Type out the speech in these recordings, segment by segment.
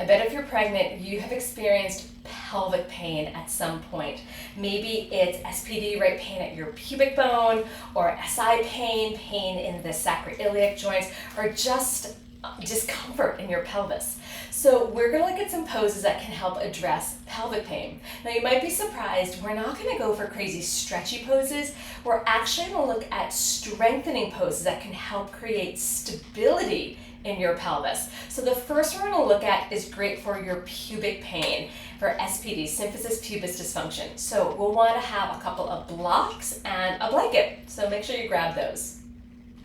bet if you're pregnant, you have experienced pelvic pain at some point. Maybe it's SPD, right, pain at your pubic bone, or SI pain, pain in the sacroiliac joints, or just discomfort in your pelvis. So we're going to look at some poses that can help address pelvic pain. Now you might be surprised, we're not going to go for crazy stretchy poses. We're actually going to look at strengthening poses that can help create stability in your pelvis. So the first one we're going to look at is great for your pubic pain, for SPD, Symphysis Pubis Dysfunction. So we'll want to have a couple of blocks and a blanket. So make sure you grab those.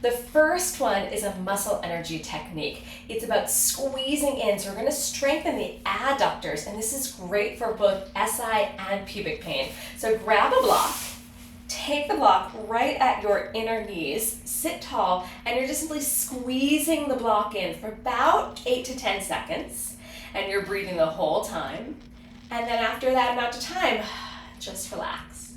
The first one is a muscle energy technique. It's about squeezing in. So we're going to strengthen the adductors, and this is great for both SI and pubic pain. So grab a block, take the block right at your inner knees, sit tall, and you're just simply squeezing the block in for about 8 to 10 seconds, and you're breathing the whole time. And then after that amount of time, just relax.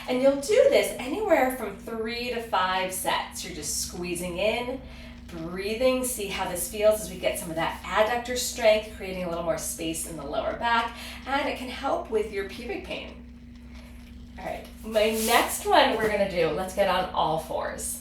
And you'll do this anywhere from 3 to 5 sets. You're just squeezing in, breathing, see how this feels as we get some of that adductor strength, creating a little more space in the lower back, and it can help with your pubic pain. All right, my next one we're gonna do, let's get on all fours.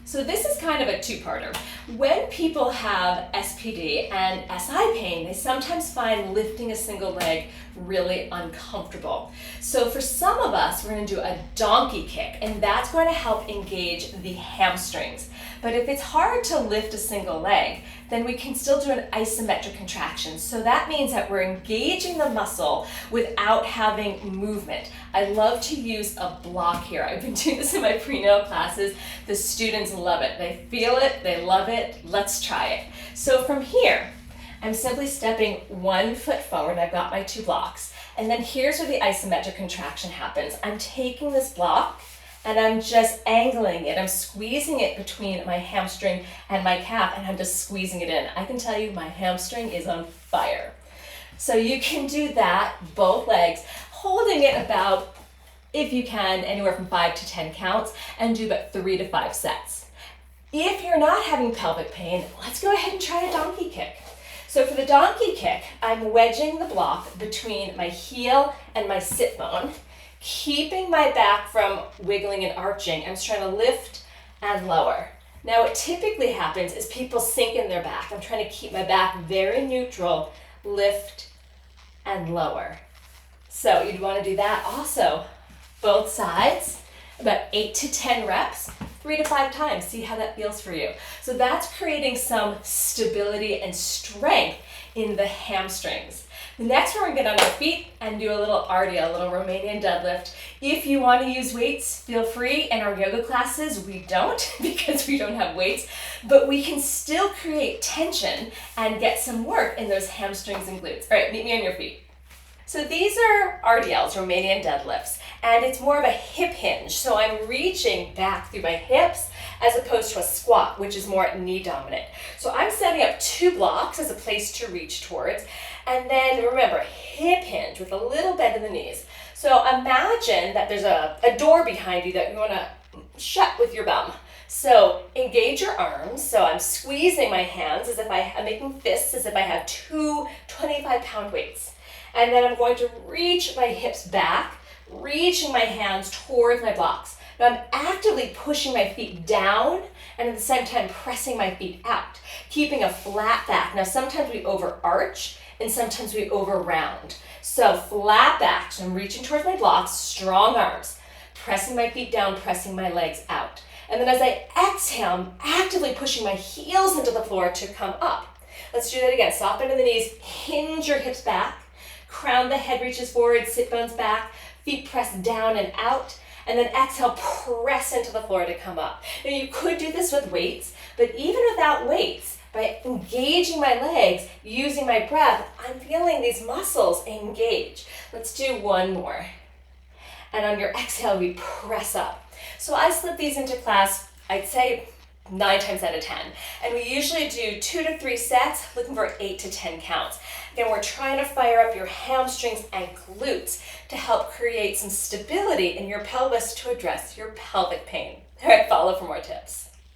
So this is kind of a two-parter. When people have SPD and SI pain, they sometimes find lifting a single leg really uncomfortable. So for some of us, we're going to do a donkey kick, and that's going to help engage the hamstrings. But if it's hard to lift a single leg, then we can still do an isometric contraction. So that means that we're engaging the muscle without having movement. I love to use a block here. I've been doing this in my prenatal classes. The students love it. They feel it, they love it. Let's try it. So from here, I'm simply stepping 1 foot forward. I've got my 2 blocks. And then here's where the isometric contraction happens. I'm taking this block and I'm just angling it. I'm squeezing it between my hamstring and my calf, and I'm just squeezing it in. I can tell you my hamstring is on fire. So you can do that, both legs, holding it about, if you can, anywhere from 5 to 10 counts, and do about 3 to 5 sets. If you're not having pelvic pain, let's go ahead and try a donkey kick. So for the donkey kick, I'm wedging the block between my heel and my sit bone, keeping my back from wiggling and arching. I'm just trying to lift and lower. Now what typically happens is people sink in their back. I'm trying to keep my back very neutral, lift and lower. So you'd want to do that also, both sides, about 8 to 10 reps, 3 to 5 times. See how that feels for you. So that's creating some stability and strength in the hamstrings. The next one, we're going to get on our feet and do a little RDL, a little Romanian deadlift. If you want to use weights, feel free. In our yoga classes, we don't because we don't have weights, but we can still create tension and get some work in those hamstrings and glutes. All right, meet me on your feet. So these are RDLs, Romanian deadlifts, and it's more of a hip hinge. So I'm reaching back through my hips as opposed to a squat, which is more knee dominant. So I'm setting up 2 blocks as a place to reach towards. And then remember, hip hinge with a little bend in the knees. So imagine that there's a door behind you that you want to shut with your bum. So engage your arms. So I'm squeezing my hands as if I'm making fists, as if I have 2 25-pound weights. And then I'm going to reach my hips back, reaching my hands towards my blocks. Now I'm actively pushing my feet down and at the same time pressing my feet out, keeping a flat back. Now sometimes we overarch and sometimes we over round. So flat back, so I'm reaching towards my blocks, strong arms, pressing my feet down, pressing my legs out. And then as I exhale, I'm actively pushing my heels into the floor to come up. Let's do that again. Soft bend in the knees, hinge your hips back, crown the head reaches forward, sit bones back, feet press down and out, and then exhale, press into the floor to come up. Now you could do this with weights, but even without weights, by engaging my legs, using my breath, I'm feeling these muscles engage. Let's do one more. And on your exhale, we press up. So I slip these into class, I'd say 9 times out of 10. And we usually do 2 to 3 sets, looking for 8 to 10 counts. Again, we're trying to fire up your hamstrings and glutes to help create some stability in your pelvis to address your pelvic pain. All right, follow for more tips.